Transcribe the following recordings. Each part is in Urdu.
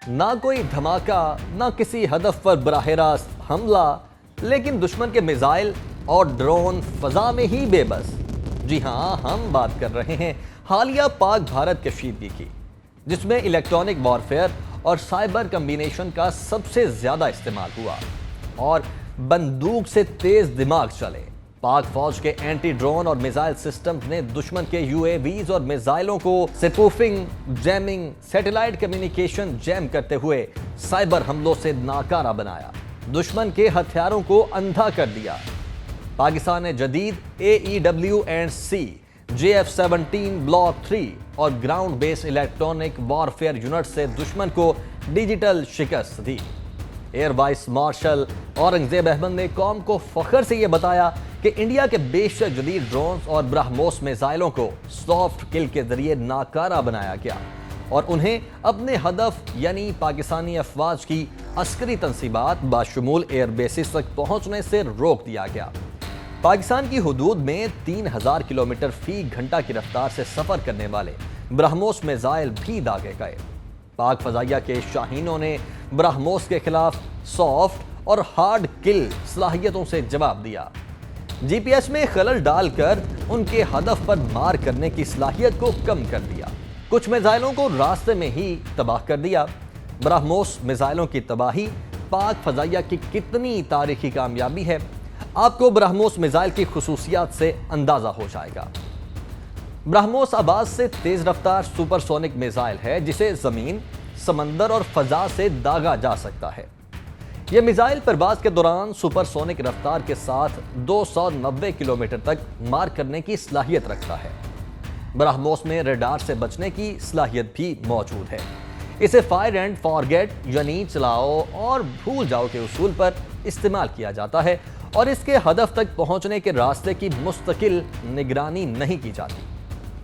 نہ کوئی دھماکہ، نہ کسی ہدف پر براہ راست حملہ، لیکن دشمن کے میزائل اور ڈرون فضا میں ہی بے بس۔ جی ہاں، ہم بات کر رہے ہیں حالیہ پاک بھارت کشیدگی کی، جس میں الیکٹرانک وارفیئر اور سائبر کمبینیشن کا سب سے زیادہ استعمال ہوا اور بندوق سے تیز دماغ چلے۔ پاک فوج کے اینٹی ڈرون اور میزائل سسٹمز نے دشمن کے یو اے ویز اور میزائلوں کو سپوفنگ، جیمنگ، سیٹلائٹ کمیونیکیشن جیم کرتے ہوئے سائبر حملوں سے ناکارہ بنایا، دشمن کے ہتھیاروں کو اندھا کر دیا۔ پاکستان نے جدید AEW&C JF-17 بلاک 3 اور ground base electronic warfare unit سے دشمن کو ڈیجیٹل شکست دی۔ Air vice marshal Aurangzeb Ahmed نے قوم کو فخر سے یہ بتایا کہ انڈیا کے بیشتر جدید ڈرونز اور برہموس میزائلوں کو سافٹ کل کے ذریعے ناکارہ بنایا گیا اور انہیں اپنے ہدف یعنی پاکستانی افواج کی عسکری تنصیبات باشمول ایئر بیسز تک پہنچنے سے روک دیا گیا۔ پاکستان کی حدود میں 3000 کلومیٹر فی گھنٹہ کی رفتار سے سفر کرنے والے برہموس میزائل بھی داغے گئے۔ پاک فضائیہ کے شاہینوں نے برہموس کے خلاف سافٹ اور ہارڈ کل صلاحیتوں سے جواب دیا۔ جی پی ایس میں خلل ڈال کر ان کے ہدف پر مار کرنے کی صلاحیت کو کم کر دیا، کچھ میزائلوں کو راستے میں ہی تباہ کر دیا۔ برہموس میزائلوں کی تباہی پاک فضائیہ کی کتنی تاریخی کامیابی ہے، آپ کو برہموس میزائل کی خصوصیات سے اندازہ ہو جائے گا۔ برہموس آباز سے تیز رفتار سپر سونک میزائل ہے جسے زمین، سمندر اور فضا سے داغا جا سکتا ہے۔ یہ میزائل پرواز کے دوران سپر سونک رفتار کے ساتھ 290 کلومیٹر تک مار کرنے کی صلاحیت رکھتا ہے۔ برہموس میں ریڈار سے بچنے کی صلاحیت بھی موجود ہے۔ اسے فائر اینڈ فارگیٹ یعنی چلاؤ اور بھول جاؤ کے اصول پر استعمال کیا جاتا ہے اور اس کے ہدف تک پہنچنے کے راستے کی مستقل نگرانی نہیں کی جاتی۔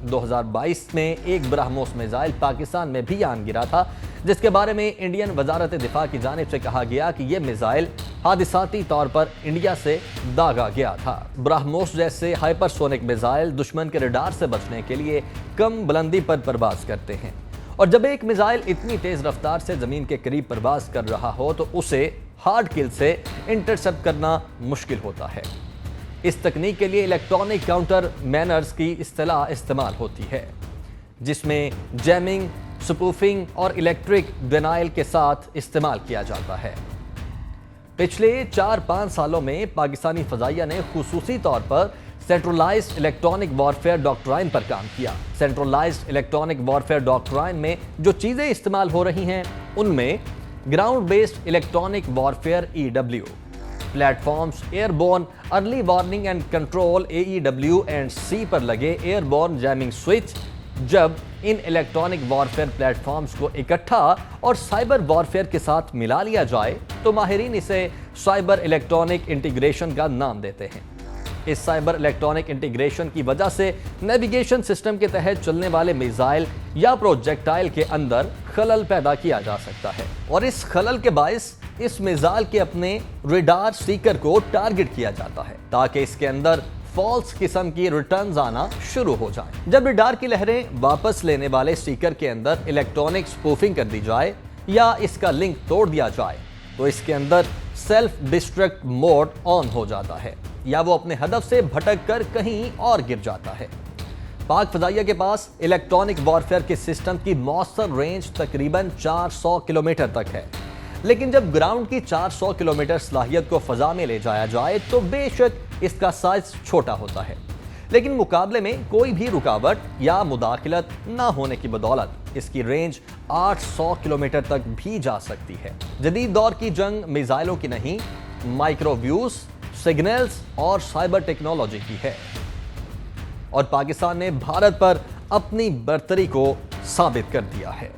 2022 میں ایک برہموس میزائل پاکستان میں بھی آن گرا تھا، جس کے بارے میں انڈین وزارت دفاع کی جانب سے کہا گیا کہ یہ میزائل حادثاتی طور پر انڈیا سے داغا گیا تھا۔ برہموس جیسے ہائپر سونک میزائل دشمن کے ریڈار سے بچنے کے لیے کم بلندی پر پرواز کرتے ہیں، اور جب ایک میزائل اتنی تیز رفتار سے زمین کے قریب پرواز کر رہا ہو تو اسے ہارڈ کل سے انٹرسپٹ کرنا مشکل ہوتا ہے۔ اس تکنیک کے لیے الیکٹرانک کاؤنٹر مینرز کی اصطلاح استعمال ہوتی ہے، جس میں جیمنگ، سپوفنگ اور الیکٹرک ڈینائل کے ساتھ استعمال کیا جاتا ہے۔ پچھلے 4-5 سالوں میں پاکستانی فضائیہ نے خصوصی طور پر سینٹرلائزڈ الیکٹرانک وارفیئر ڈاکٹرائن پر کام کیا۔ سینٹرلائزڈ الیکٹرانک وارفیئر ڈاکٹرائن میں جو چیزیں استعمال ہو رہی ہیں ان میں ground based electronic warfare EW platforms, airborne early warning and control AEW&C پر لگے ایئر بورن جیمنگ سوئچ۔ جب ان الیکٹرانک وارفیئر پلیٹ فارمز کو اکٹھا اور سائبر وارفیئر کے ساتھ ملا لیا جائے تو ماہرین اسے سائبر الیکٹرانک انٹیگریشن کا نام دیتے ہیں۔ اس سائبر الیکٹرانک انٹیگریشن کی وجہ سے نیویگیشن سسٹم کے تحت چلنے والے میزائل یا پروجیکٹائل کے اندر خلل پیدا کیا جا سکتا ہے، اور اس خلل کے باعث اس میزائل کے اپنے ریڈار سیکر کو ٹارگٹ کیا جاتا ہے تاکہ اس کے اندر فالس قسم کی ریٹرنز آنا شروع ہو جائیں۔ جب ریڈار کی لہریں واپس لینے والے سیکر کے اندر الیکٹرانک سپوفنگ کر دی جائے یا اس کا لنک توڑ دیا جائے تو اس کے اندر سیلف ڈسٹرکٹ موڈ آن ہو جاتا ہے یا وہ اپنے ہدف سے بھٹک کر کہیں اور گر جاتا ہے۔ پاک فضائیہ کے پاس الیکٹرانک وارفیئر کے سسٹم کی مؤثر رینج تقریباً 400 کلومیٹر تک ہے، لیکن جب گراؤنڈ کی 400 کلومیٹر صلاحیت کو فضا میں لے جایا جائے تو بے شک اس کا سائز چھوٹا ہوتا ہے، لیکن مقابلے میں کوئی بھی رکاوٹ یا مداخلت نہ ہونے کی بدولت اس کی رینج 800 کلومیٹر تک بھی جا سکتی ہے۔ جدید دور کی جنگ میزائلوں کی نہیں، مائکرو ویوز، سگنلز اور سائبر ٹیکنالوجی کی ہے، اور پاکستان نے بھارت پر اپنی برتری کو ثابت کر دیا ہے۔